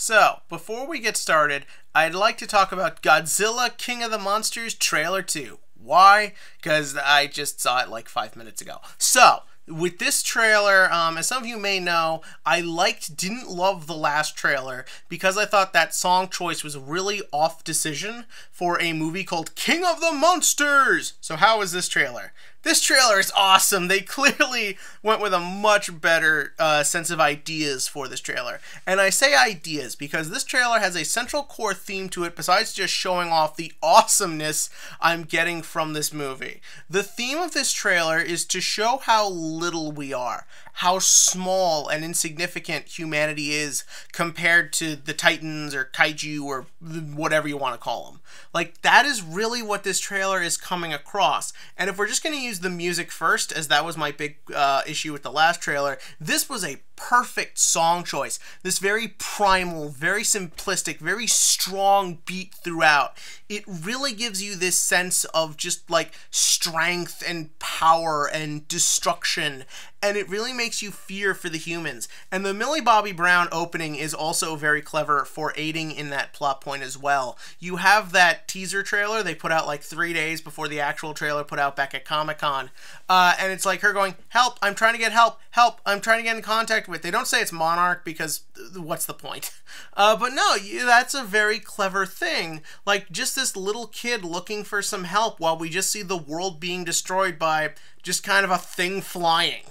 So, before we get started, I'd like to talk about Godzilla King of the Monsters Trailer 2. Why? Because I just saw it like 5 minutes ago. So, with this trailer, as some of you may know, didn't love the last trailer because I thought that song choice was a really off decision for a movie called King of the Monsters. So how is this trailer? This trailer is awesome. They clearly went with a much better sense of ideas for this trailer. And I say ideas because this trailer has a central core theme to it besides just showing off the awesomeness I'm getting from this movie. The theme of this trailer is to show how little we are, how small and insignificant humanity is compared to the Titans or Kaiju or whatever you want to call them. Like, that is really what this trailer is coming across. And if we're just going to use the music first, as that was my big issue with the last trailer, this was a perfect song choice. This very primal, very simplistic, very strong beat throughout. It really gives you this sense of just like strength and power and destruction, and it really makes you fear for the humans. And the Millie Bobby Brown opening is also very clever for aiding in that plot point as well. You have that teaser trailer they put out like 3 days before the actual trailer put out back at Comic-Con, and it's like her going, "Help, I'm trying to get help, help, I'm trying to get in contact with." They don't say it's Monarch because what's the point? But no, that's a very clever thing. Like, just this little kid looking for some help while we just see the world being destroyed by just kind of a thing flying.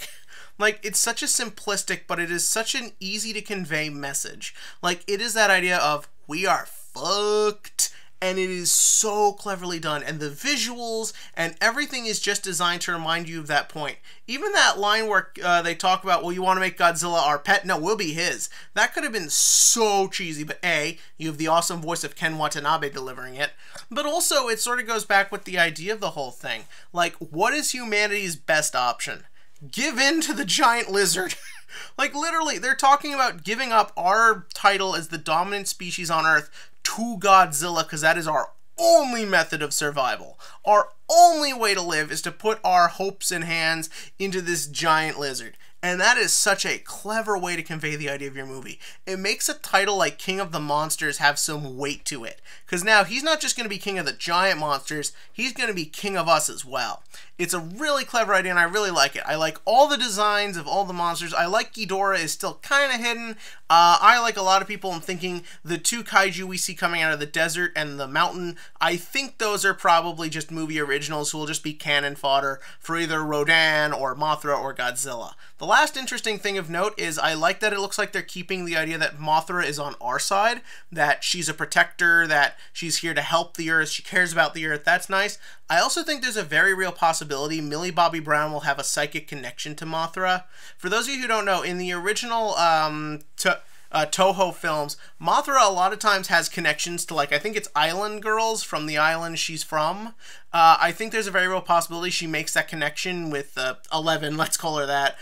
Like, it's such a simplistic, but it is such an easy to convey message. Like, it is that idea of, we are fucked. And it is so cleverly done, and the visuals and everything is just designed to remind you of that point. Even that line where they talk about, well, you want to make Godzilla our pet? No, we'll be his. That could have been so cheesy, but A, you have the awesome voice of Ken Watanabe delivering it, but also it sort of goes back with the idea of the whole thing. Like, what is humanity's best option? Give in to the giant lizard. Like, literally, they're talking about giving up our title as the dominant species on Earth to Godzilla, because that is our only method of survival. Our only way to live is to put our hopes and hands into this giant lizard. And that is such a clever way to convey the idea of your movie. It makes a title like King of the Monsters have some weight to it. Because now he's not just going to be king of the giant monsters, he's going to be king of us as well. It's a really clever idea and I really like it. I like all the designs of all the monsters. I like Ghidorah is still kind of hidden. I, like a lot of people, am thinking the two kaiju we see coming out of the desert and the mountain, I think those are probably just movie originals who will just be cannon fodder for either Rodan or Mothra or Godzilla. The last interesting thing of note is I like that it looks like they're keeping the idea that Mothra is on our side, that she's a protector, that she's here to help the Earth, she cares about the Earth. That's nice. I also think there's a very real possibility Millie Bobby Brown will have a psychic connection to Mothra. For those of you who don't know, in the original Toho films, Mothra a lot of times has connections to, like, I think it's island girls from the island she's from. I think there's a very real possibility she makes that connection with 11, let's call her that.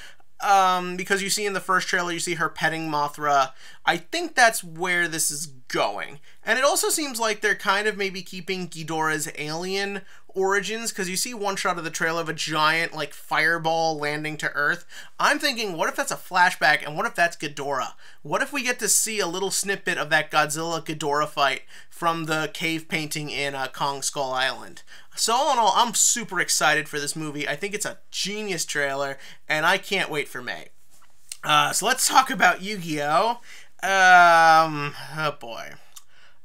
Because you see in the first trailer, you see her petting Mothra. I think that's where this is going. And it also seems like they're kind of maybe keeping Ghidorah's alien origins, because you see one shot of the trailer of a giant, like, fireball landing to Earth. I'm thinking, what if that's a flashback, and what if that's Ghidorah? What if we get to see a little snippet of that Godzilla-Ghidorah fight from the cave painting in Kong Skull Island? So all in all, I'm super excited for this movie. I think it's a genius trailer, and I can't wait for May. So let's talk about Yugioh. Oh boy.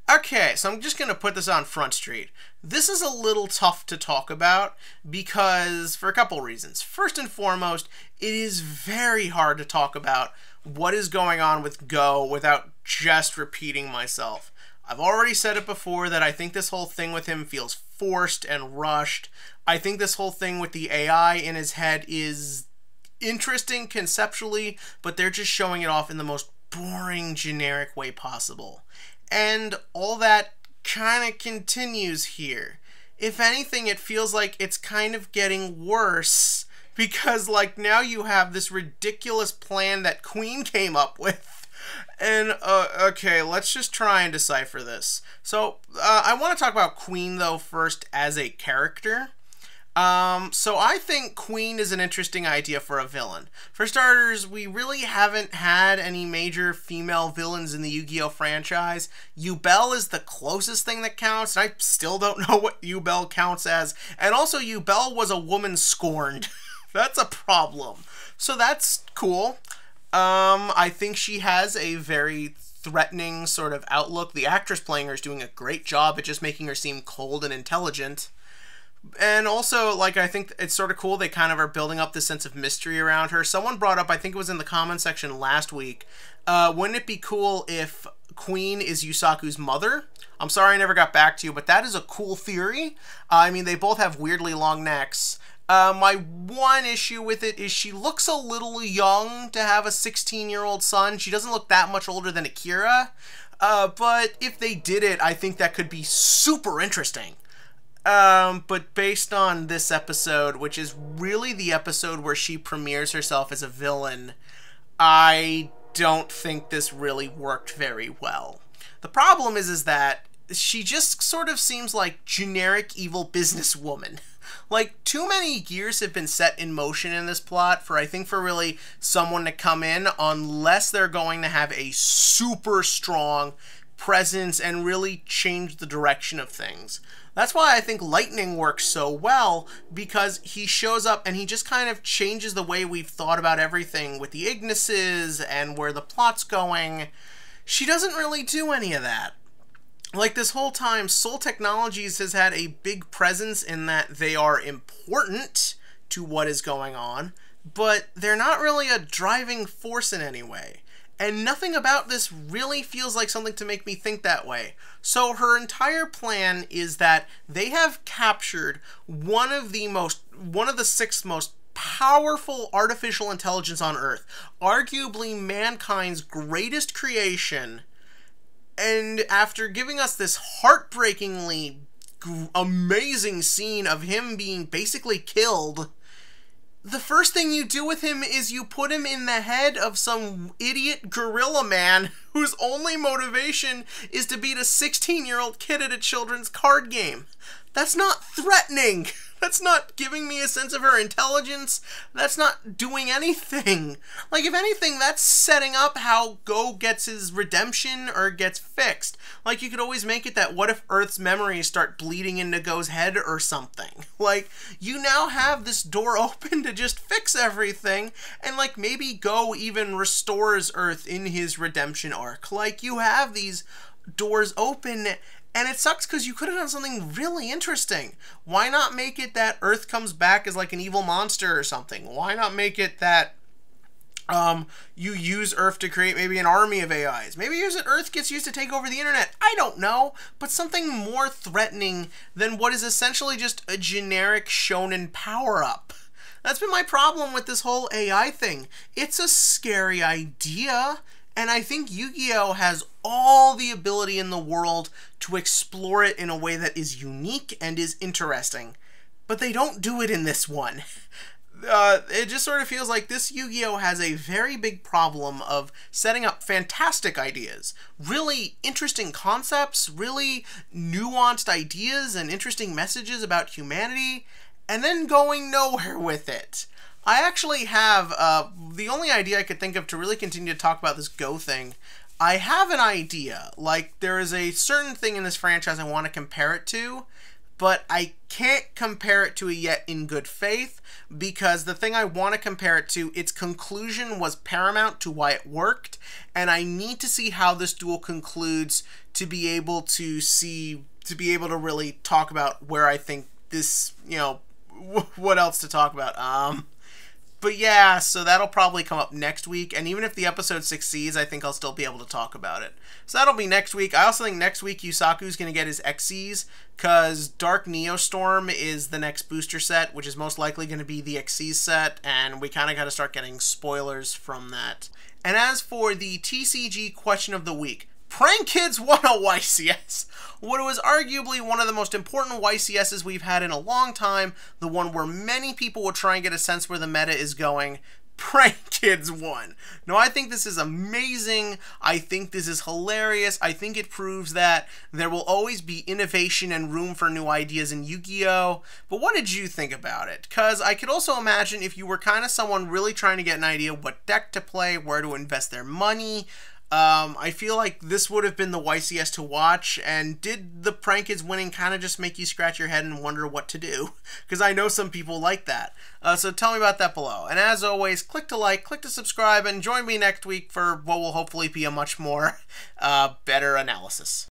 Okay, so I'm just going to put this on Front Street. This is a little tough to talk about because, for a couple reasons. First and foremost, it is very hard to talk about what is going on with Go without just repeating myself. I've already said it before that I think this whole thing with him feels forced and rushed. I think this whole thing with the AI in his head is interesting conceptually, but they're just showing it off in the most boring, generic way possible. And all that kind of continues here. If anything, it feels like it's kind of getting worse because, like, now you have this ridiculous plan that Queen came up with. And, okay, let's just try and decipher this. So, I want to talk about Queen, though, first as a character. So I think Queen is an interesting idea for a villain. For starters, we really haven't had any major female villains in the Yu-Gi-Oh franchise. Yubel is the closest thing that counts, and I still don't know what Yubel counts as. And also, Yubel was a woman scorned. That's a problem. So that's cool. I think she has a very threatening sort of outlook. The actress playing her is doing a great job at just making her seem cold and intelligent. And also, like, I think it's sort of cool they kind of are building up this sense of mystery around her. Someone brought up, I think it was in the comment section last week, wouldn't it be cool if Queen is Yusaku's mother? I'm sorry I never got back to you, but that is a cool theory. I mean, they both have weirdly long necks. My one issue with it is she looks a little young to have a 16-year-old son. She doesn't look that much older than Akira. But if they did it, I think that could be super interesting. But based on this episode, which is really the episode where she premieres herself as a villain, I don't think this really worked very well. The problem is that she just sort of seems like generic evil businesswoman. Like, too many gears have been set in motion in this plot for really someone to come in, unless they're going to have a super strong presence and really change the direction of things. That's why I think Lightning works so well, because he shows up and he just kind of changes the way we've thought about everything with the Ignises and where the plot's going. She doesn't really do any of that. Like, this whole time, Soul Technologies has had a big presence in that they are important to what is going on, but they're not really a driving force in any way. And nothing about this really feels like something to make me think that way. So her entire plan is that they have captured one of the 6 most powerful artificial intelligence on Earth, arguably mankind's greatest creation, and after giving us this heartbreakingly amazing scene of him being basically killed, the first thing you do with him is you put him in the head of some idiot gorilla man whose only motivation is to beat a 16-year-old kid at a children's card game. That's not threatening. That's not giving me a sense of her intelligence. That's not doing anything. Like, if anything, that's setting up how Go gets his redemption or gets fixed. Like, you could always make it that what if Earth's memories start bleeding into Go's head or something? Like, you now have this door open to just fix everything, and, like, maybe Go even restores Earth in his redemption arc. Like, you have these doors open, and it sucks because you could have done something really interesting. Why not make it that Earth comes back as like an evil monster or something? Why not make it that you use Earth to create maybe an army of AIs? Maybe use it Earth gets used to take over the internet. I don't know. But something more threatening than what is essentially just a generic shonen power-up. That's been my problem with this whole AI thing. It's a scary idea. And I think Yu-Gi-Oh! Has all the ability in the world to explore it in a way that is unique and is interesting. But they don't do it in this one. It just sort of feels like this Yu-Gi-Oh! Has a very big problem of setting up fantastic ideas, really interesting concepts, really nuanced ideas and interesting messages about humanity, and then going nowhere with it. I actually have, the only idea I could think of to really continue to talk about this Go thing, I have an idea. Like, there is a certain thing in this franchise I want to compare it to, but I can't compare it to it yet in good faith, because the thing I want to compare it to, its conclusion was paramount to why it worked, and I need to see how this duel concludes to be able to really talk about where I think this, you know, what else to talk about. But yeah, so that'll probably come up next week, and even if the episode succeeds, I think I'll still be able to talk about it. So that'll be next week. I also think next week Yusaku's going to get his Xyz, because Dark Neostorm is the next booster set, which is most likely going to be the Xyz set, and we kind of got to start getting spoilers from that. And as for the TCG question of the week, Prank Kids won a YCS. What was arguably one of the most important YCSs we've had in a long time, the one where many people will try and get a sense where the meta is going. Prank Kids won. No, I think this is amazing. I think this is hilarious. I think it proves that there will always be innovation and room for new ideas in Yu-Gi-Oh! But what did you think about it? Because I could also imagine if you were kind of someone really trying to get an idea what deck to play, where to invest their money, I feel like this would have been the YCS to watch. And did the Prank Kids winning kind of just make you scratch your head and wonder what to do? Because I know some people like that. So tell me about that below. And as always, click to like, click to subscribe, and join me next week for what will hopefully be a much more better analysis.